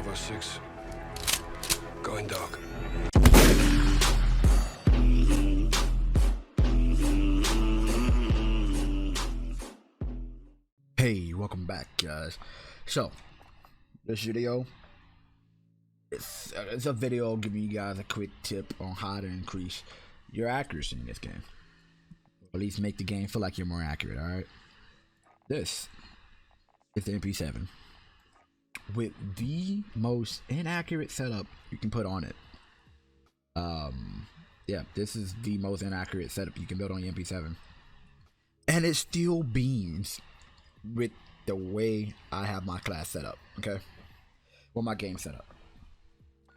506. Going dark. Hey, welcome back, guys. So, this video, it's a video giving you guys a quick tip on how to increase your accuracy in this game. Or at least make the game feel like you're more accurate, alright? This is the MP7 with the most inaccurate setup you can put on it. Yeah, this is the most inaccurate setup you can build on your MP7. And it still beams with the way I have my class set up, okay? Well, my game set up.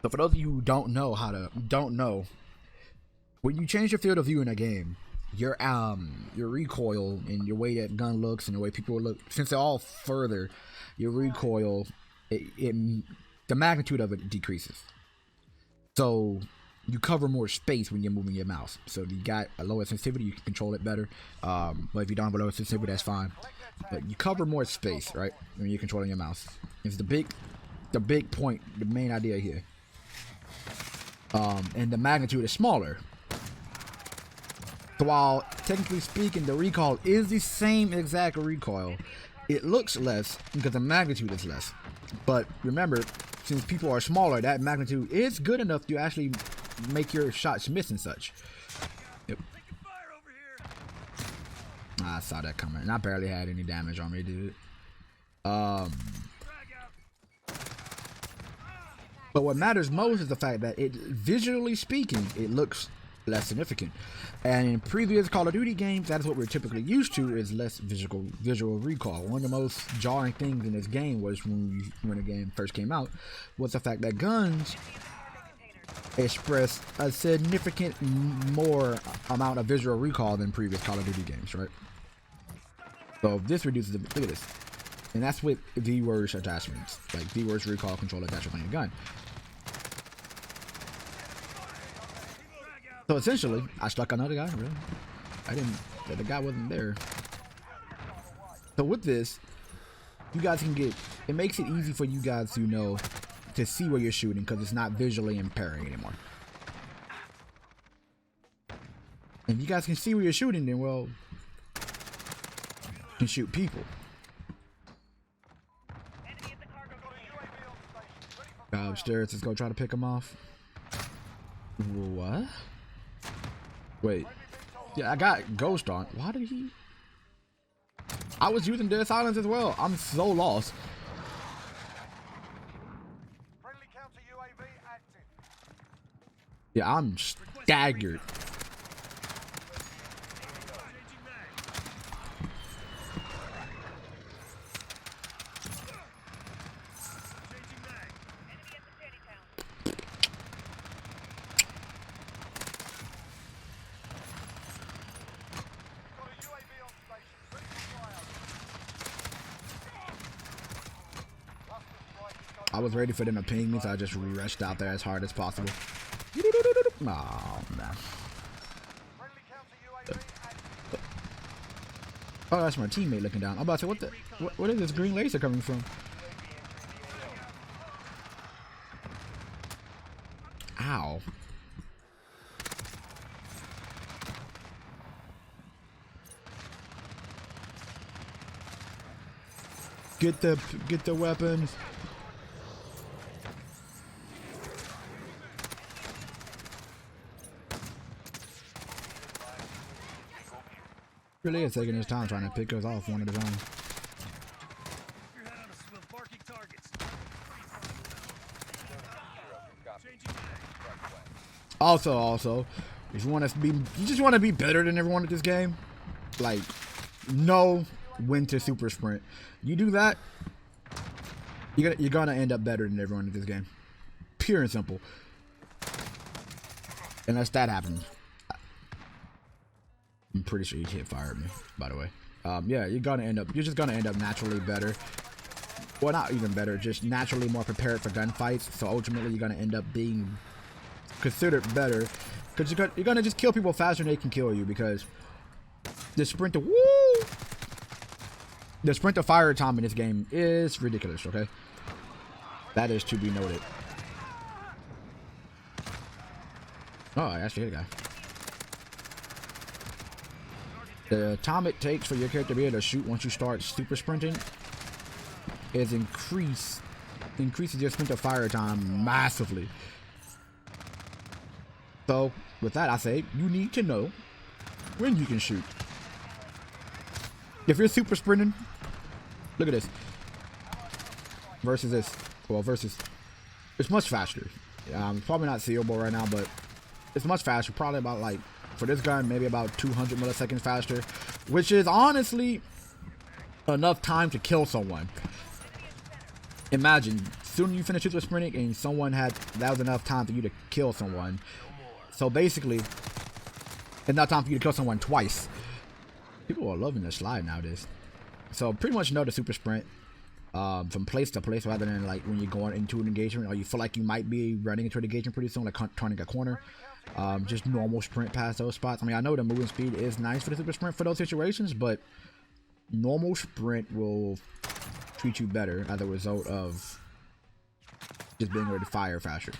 So for those of you who don't know, when you change your field of view in a game, your recoil and your way that gun looks and the way people look, since they're all further, your recoil, the magnitude of it decreases. So you cover more space when you're moving your mouse. So you got a lower sensitivity, you can control it better. But if you don't have a lower sensitivity, that's fine. But you cover more space, right, when you're controlling your mouse. It's the big point, the main idea here. And the magnitude is smaller. So while technically speaking, the recoil is the same exact recoil, it looks less because the magnitude is less. But remember, since people are smaller, that magnitude is good enough to actually make your shots miss and such. Yep. I saw that coming, and I barely had any damage on me, dude. But what matters most is the fact that it, visually speaking, it looks less significant. And in previous Call of Duty games, that is what we're typically used to, is less visual recoil. One of the most jarring things in this game was when the game first came out, was the fact that guns express a significant more amount of visual recoil than previous Call of Duty games, right? So this reduces the, look at this. And that's with V-Words attachments, like V-Words recoil control attachment on your gun. So essentially, I struck another guy, really. I didn't, the guy wasn't there. So with this, you guys can get, it makes it easy for you guys to know, to see where you're shooting, because it's not visually impairing anymore. And if you guys can see where you're shooting, then, well, you can shoot people. Guy upstairs, let's go try to pick him off. What? Wait. Yeah, I got Ghost on. Why did he? I was using Dead Silence as well. I'm so lost. Yeah, I'm staggered. I was ready for them to ping me, so I just rushed out there as hard as possible. Oh, man. Oh, that's my teammate looking down. I'm about to say, what is this green laser coming from? Ow. Get the weapons. Really is taking his time trying to pick us off one at a time. Also, if you want to be, you just want to be better than everyone at this game, like, know when to super sprint. You do that, you're gonna end up better than everyone at this game. Pure and simple. Unless that happens. I'm pretty sure you can't fire me, by the way. Yeah, you're just gonna end up naturally better. Well, not even better, just naturally more prepared for gunfights. So ultimately, you're gonna end up being considered better, because you're gonna just kill people faster than they can kill you, because the sprint to fire time in this game is ridiculous. Okay, That is to be noted. Oh, I actually hit a guy. The time it takes for your character to be able to shoot once you start super sprinting is increases your sprint to fire time massively. So with that, I say you need to know when you can shoot. If you're super sprinting, look at this. Versus this. Well, versus. It's much faster. Probably not seeable right now, but it's much faster. Probably about, like, for this gun, maybe about 200 milliseconds faster. Which is honestly enough time to kill someone. Imagine, soon you finish super sprinting and that was enough time for you to kill someone. So basically, it's enough time for you to kill someone twice. People are loving the slide nowadays. So pretty much know the super sprint from place to place rather than like when you're going into an engagement or you feel like you might be running into an engagement pretty soon, like turning a corner. Just normal sprint past those spots. I mean, I know the moving speed is nice for the super sprint for those situations, but normal sprint will treat you better as a result of just being able to fire faster.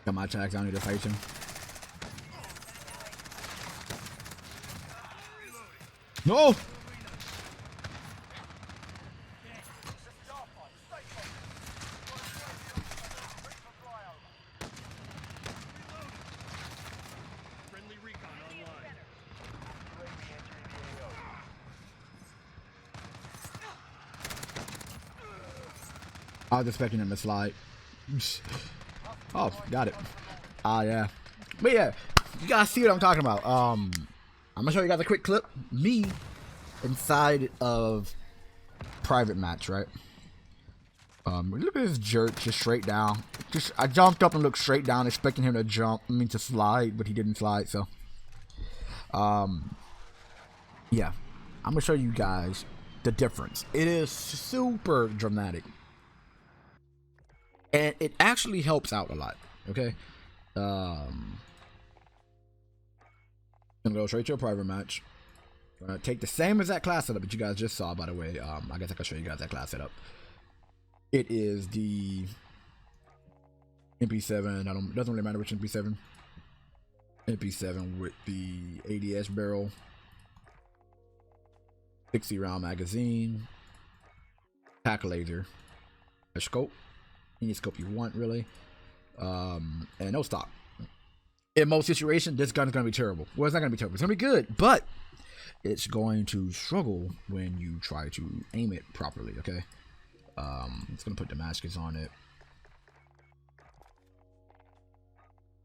Got my tags, I don't need to fight him. No! I was expecting him to slide. Oh, got it. Yeah. But yeah, you guys see what I'm talking about. I'm gonna show you guys a quick clip. Me inside of private match, right? Look at this jerk, just straight down. I jumped up and looked straight down, expecting him to to slide, but he didn't slide. So, yeah, I'm gonna show you guys the difference. It is super dramatic. And it actually helps out a lot, okay? I'm gonna go straight to a private match. I'm gonna take the same exact class setup that you guys just saw, by the way. I guess I can show you guys that class setup. It is the MP7. It doesn't really matter which MP7. MP7 with the ADS barrel, 60 round magazine, tack laser, a scope. Any scope you want, really, and no stock. In most situations, this gun is going to be terrible. Well, it's not going to be terrible. It's going to be good, but it's going to struggle when you try to aim it properly, okay? It's going to put Damascus on it.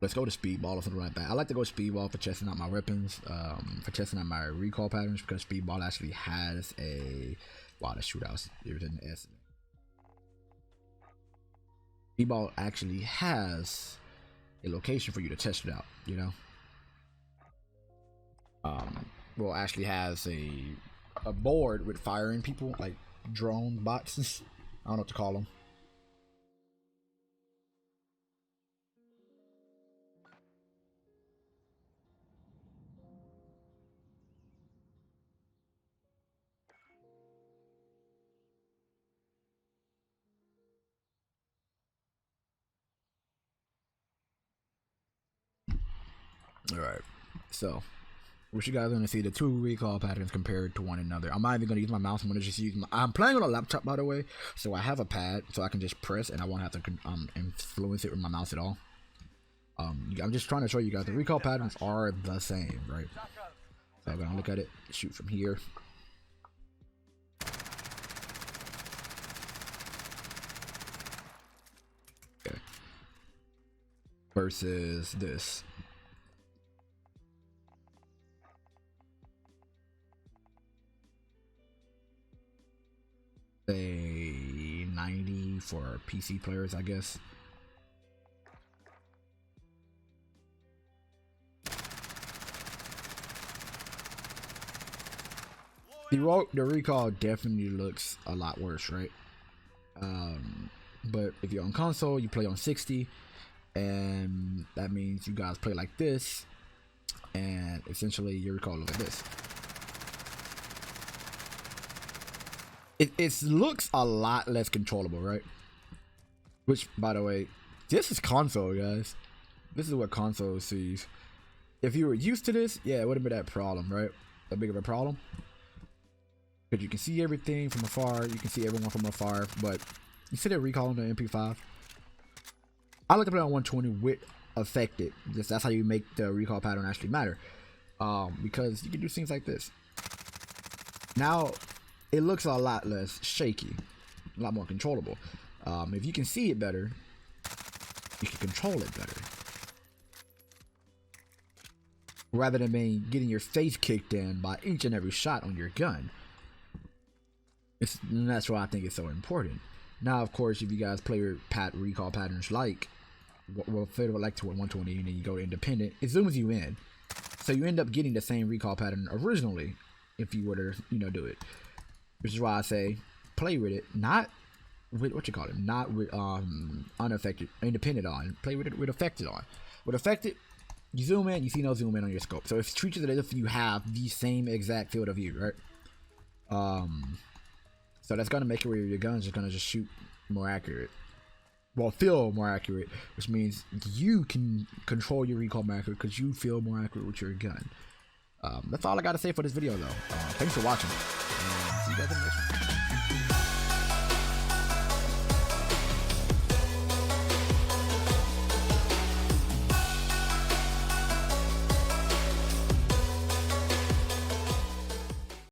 Let's go to Speedball or something like that. I like to go Speedball for testing out my weapons, for testing out my recoil patterns, because Speedball actually has a... Wow, the shootouts. There's an S. Speedball actually has a location for you to test it out, you know. Well, actually has a board with firing people, like drone bots. I don't know what to call them. All right, so what you guys are gonna see the two recoil patterns compared to one another. I'm not even gonna use my mouse. I'm gonna just use I'm playing on a laptop, by the way, so I have a pad so I can just press and I won't have to influence it with my mouse at all. I'm just trying to show you guys the recoil patterns are the same, right? So I'm gonna look at it, shoot from here. Okay. Versus this. Say 90 for PC players, I guess. The recoil definitely looks a lot worse, right? But if you're on console, you play on 60, and that means you guys play like this, and essentially your recoil looks like this. It looks a lot less controllable, right? Which, by the way, this is console, guys. This is what console sees. If you were used to this, yeah, it wouldn't be that problem, right? That big of a problem. Because you can see everything from afar. You can see everyone from afar. But you see that recoil on the MP5? I like to play on 120 with affected. That's how you make the recoil pattern actually matter. Because you can do things like this. Now, it looks a lot less shaky. A lot more controllable. If you can see it better, you can control it better. Rather than getting your face kicked in by each and every shot on your gun. And that's why I think it's so important. Now, of course, if you guys play your recoil patterns like to 120 and then you go to independent, it zooms you in. So you end up getting the same recoil pattern originally if you were to, do it. Which is why I say play with it, not with not with unaffected, independent on. Play with it with affected on. With affected, you zoom in, you see no zoom in on your scope. So it treats it as if you have the same exact field of view, right? So that's gonna make it where your guns are gonna just shoot more accurate. Well, feel more accurate, which means you can control your recoil more accurate because you feel more accurate with your gun. That's all I gotta say for this video, though. Thanks for watching. And see you guys in the next one.